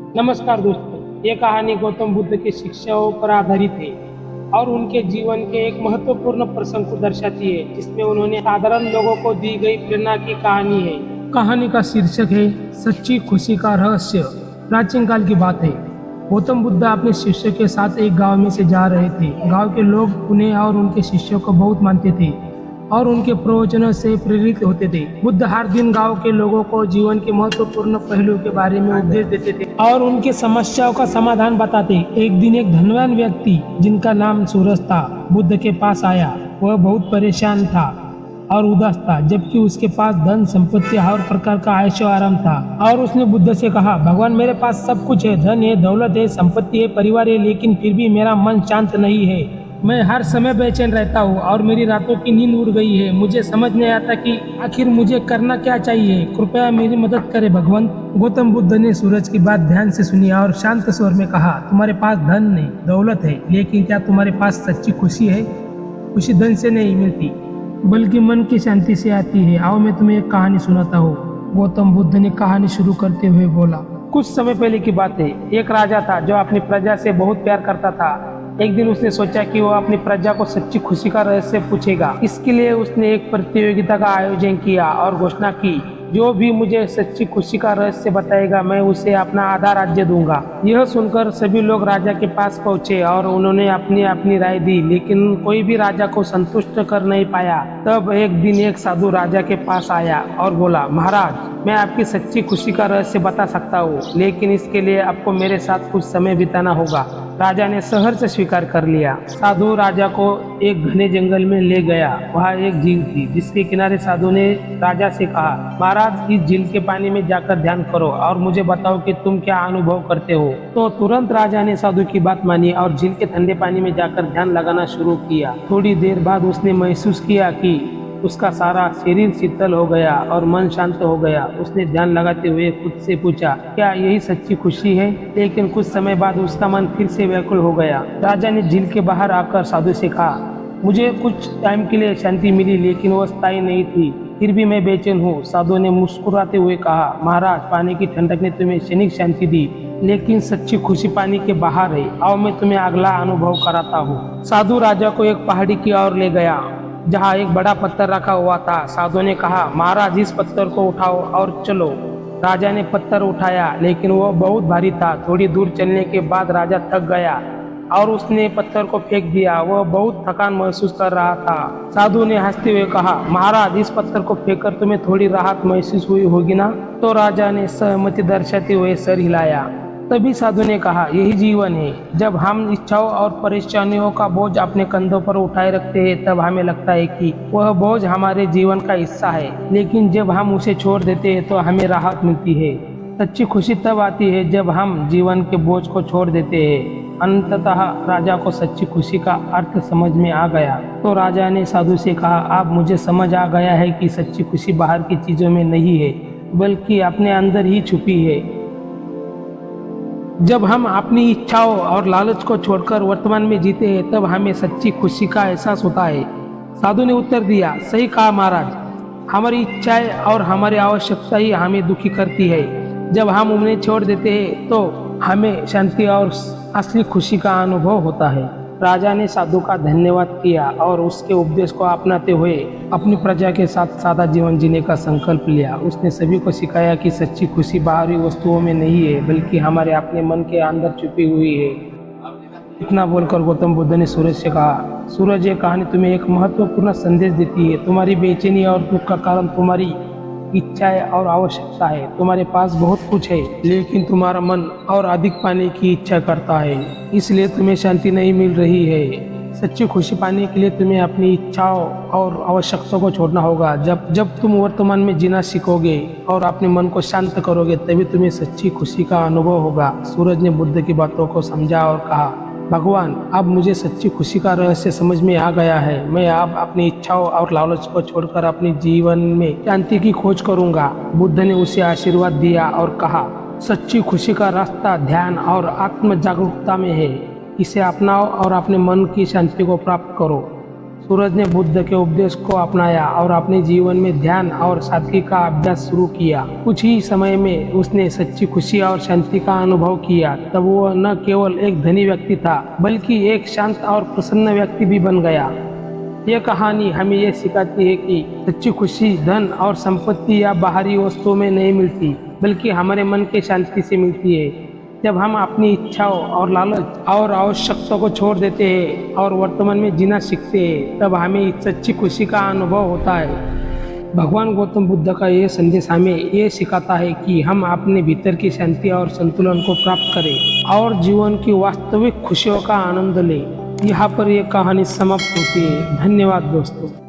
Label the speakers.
Speaker 1: नमस्कार दोस्तों, ये कहानी गौतम बुद्ध की शिक्षाओं पर आधारित है और उनके जीवन के एक महत्वपूर्ण प्रसंग को दर्शाती है जिसमें उन्होंने साधारण लोगों को दी गई प्रेरणा की कहानी है। कहानी का शीर्षक है सच्ची खुशी का रहस्य। प्राचीन काल की बात है। गौतम बुद्ध अपने शिष्य के साथ एक गांव में से जा रहे थे। गांव के लोग उन्हें और उनके शिष्यों को बहुत मानते थे और उनके प्रवचनों से प्रेरित होते थे। बुद्ध हर दिन गांव के लोगों को जीवन के महत्वपूर्ण पहलुओं के बारे में उपदेश देते थे और उनकी समस्याओं का समाधान बताते। एक दिन एक धनवान व्यक्ति जिनका नाम सूरज था बुद्ध के पास आया। वह बहुत परेशान था और उदास था, जबकि उसके पास धन संपत्ति हर प्रकार का ऐशो आराम था। और उसने बुद्ध से कहा, भगवान मेरे पास सब कुछ है, धन है, दौलत है, संपत्ति है, परिवार है, लेकिन फिर भी मेरा मन शांत नहीं है। मैं हर समय बेचैन रहता हूँ और मेरी रातों की नींद उड़ गई है। मुझे समझ नहीं आता कि आखिर मुझे करना क्या चाहिए। कृपया मेरी मदद करें भगवान। गौतम बुद्ध ने सूरज की बात ध्यान से सुनी और शांत स्वर में कहा, तुम्हारे पास धन नहीं, दौलत है, लेकिन क्या तुम्हारे पास सच्ची खुशी है? खुशी धन से नहीं मिलती, बल्कि मन की शांति से आती है। आओ मैं तुम्हें एक कहानी सुनाता हूँ। गौतम बुद्ध ने कहानी शुरू करते हुए बोला, कुछ समय पहले की बात है। एक राजा था जो अपनी प्रजा से बहुत प्यार करता था। एक दिन उसने सोचा कि वो अपनी प्रजा को सच्ची खुशी का रहस्य पूछेगा। इसके लिए उसने एक प्रतियोगिता का आयोजन किया और घोषणा की, जो भी मुझे सच्ची खुशी का रहस्य बताएगा मैं उसे अपना आधा राज्य दूंगा। यह सुनकर सभी लोग राजा के पास पहुंचे और उन्होंने अपनी अपनी राय दी, लेकिन कोई भी राजा को संतुष्ट कर नहीं पाया। तब एक दिन एक साधु राजा के पास आया और बोला, महाराज मैं आपकी सच्ची खुशी का रहस्य बता सकता हूँ, लेकिन इसके लिए आपको मेरे साथ कुछ समय बिताना होगा। राजा ने सहर्ष स्वीकार कर लिया। साधु राजा को एक घने जंगल में ले गया। वहाँ एक झील थी जिसके किनारे साधु ने राजा से कहा, महाराज इस झील के पानी में जाकर ध्यान करो और मुझे बताओ कि तुम क्या अनुभव करते हो। तो तुरंत राजा ने साधु की बात मानी और झील के ठंडे पानी में जाकर ध्यान लगाना शुरू किया। थोड़ी देर बाद उसने महसूस किया कि उसका सारा शरीर शीतल हो गया और मन शांत हो गया। उसने ध्यान लगाते हुए खुद से पूछा, क्या यही सच्ची खुशी है? लेकिन कुछ समय बाद उसका मन फिर से व्याकुल हो गया। राजा ने झील के बाहर आकर साधु से कहा, मुझे कुछ टाइम के लिए शांति मिली, लेकिन वह स्थायी नहीं थी, फिर भी मैं बेचैन हूँ। साधु ने मुस्कुराते हुए कहा, महाराज पानी की ठंडक ने तुम्हें क्षणिक शांति दी, लेकिन सच्ची खुशी पानी के बाहर है। आओ मैं तुम्हें अगला अनुभव कराता हूँ। साधु राजा को एक पहाड़ी की ओर ले गया जहाँ एक बड़ा पत्थर रखा हुआ था। साधु ने कहा, महाराज इस पत्थर को उठाओ और चलो। राजा ने पत्थर उठाया, लेकिन वह बहुत भारी था। थोड़ी दूर चलने के बाद राजा थक गया और उसने पत्थर को फेंक दिया। वह बहुत थकान महसूस कर रहा था। साधु ने हंसते हुए कहा, महाराज इस पत्थर को फेंककर तुम्हें थोड़ी राहत महसूस हुई होगी ना? तो राजा ने सहमति दर्शाते हुए सर हिलाया। तभी साधु ने कहा, यही जीवन है। जब हम इच्छाओं और परेशानियों का बोझ अपने कंधों पर उठाए रखते हैं तब हमें लगता है कि वह बोझ हमारे जीवन का हिस्सा है, लेकिन जब हम उसे छोड़ देते हैं तो हमें राहत मिलती है। सच्ची खुशी तब आती है जब हम जीवन के बोझ को छोड़ देते हैं। अंततः राजा को सच्ची खुशी का अर्थ समझ में आ गया। तो राजा ने साधु से कहा, अब मुझे समझ आ गया है कि सच्ची खुशी बाहर की चीजों में नहीं है, बल्कि अपने अंदर ही छुपी है। जब हम अपनी इच्छाओं और लालच को छोड़कर वर्तमान में जीते हैं तब हमें सच्ची खुशी का एहसास होता है। साधु ने उत्तर दिया, सही कहा महाराज, हमारी इच्छाएं और हमारी आवश्यकता ही हमें दुखी करती है। जब हम उन्हें छोड़ देते हैं तो हमें शांति और असली खुशी का अनुभव होता है। राजा ने साधु का धन्यवाद किया और उसके उपदेश को अपनाते हुए अपनी प्रजा के साथ सादा जीवन जीने का संकल्प लिया। उसने सभी को सिखाया कि सच्ची खुशी बाहरी वस्तुओं में नहीं है, बल्कि हमारे अपने मन के अंदर छुपी हुई है। इतना बोलकर गौतम बुद्ध ने सूरज से कहा, सूरज ये कहानी तुम्हें एक महत्वपूर्ण संदेश देती है। तुम्हारी बेचैनी और दुख का कारण तुम्हारी इच्छाएं और आवश्यकता है। तुम्हारे पास बहुत कुछ है, लेकिन तुम्हारा मन और अधिक पाने की इच्छा करता है, इसलिए तुम्हें शांति नहीं मिल रही है। सच्ची खुशी पाने के लिए तुम्हें अपनी इच्छाओं और आवश्यकताओं को छोड़ना होगा। जब तुम वर्तमान में जीना सीखोगे और अपने मन को शांत करोगे, तभी तुम्हें सच्ची खुशी का अनुभव होगा। सूरज ने बुद्ध की बातों को समझा और कहा, भगवान अब मुझे सच्ची खुशी का रहस्य समझ में आ गया है। मैं अब अपनी इच्छाओं और लालच को छोड़कर अपने जीवन में शांति की खोज करूंगा। बुद्ध ने उसे आशीर्वाद दिया और कहा, सच्ची खुशी का रास्ता ध्यान और आत्म जागरूकता में है। इसे अपनाओ और अपने मन की शांति को प्राप्त करो। सूरज ने बुद्ध के उपदेश को अपनाया और अपने जीवन में ध्यान और सादगी का अभ्यास शुरू किया। कुछ ही समय में उसने सच्ची खुशी और शांति का अनुभव किया। तब वो न केवल एक धनी व्यक्ति था, बल्कि एक शांत और प्रसन्न व्यक्ति भी बन गया। ये कहानी हमें ये सिखाती है कि सच्ची खुशी धन और संपत्ति या बाहरी वस्तुओं में नहीं मिलती, बल्कि हमारे मन की शांति से मिलती है। जब हम अपनी इच्छाओं और लालच और आवश्यकता को छोड़ देते हैं और वर्तमान में जीना सीखते हैं, तब हमें सच्ची खुशी का अनुभव होता है। भगवान गौतम बुद्ध का ये संदेश हमें ये सिखाता है कि हम अपने भीतर की शांति और संतुलन को प्राप्त करें और जीवन की वास्तविक खुशियों का आनंद लें। यहाँ पर यह कहानी समाप्त होती है। धन्यवाद दोस्तों।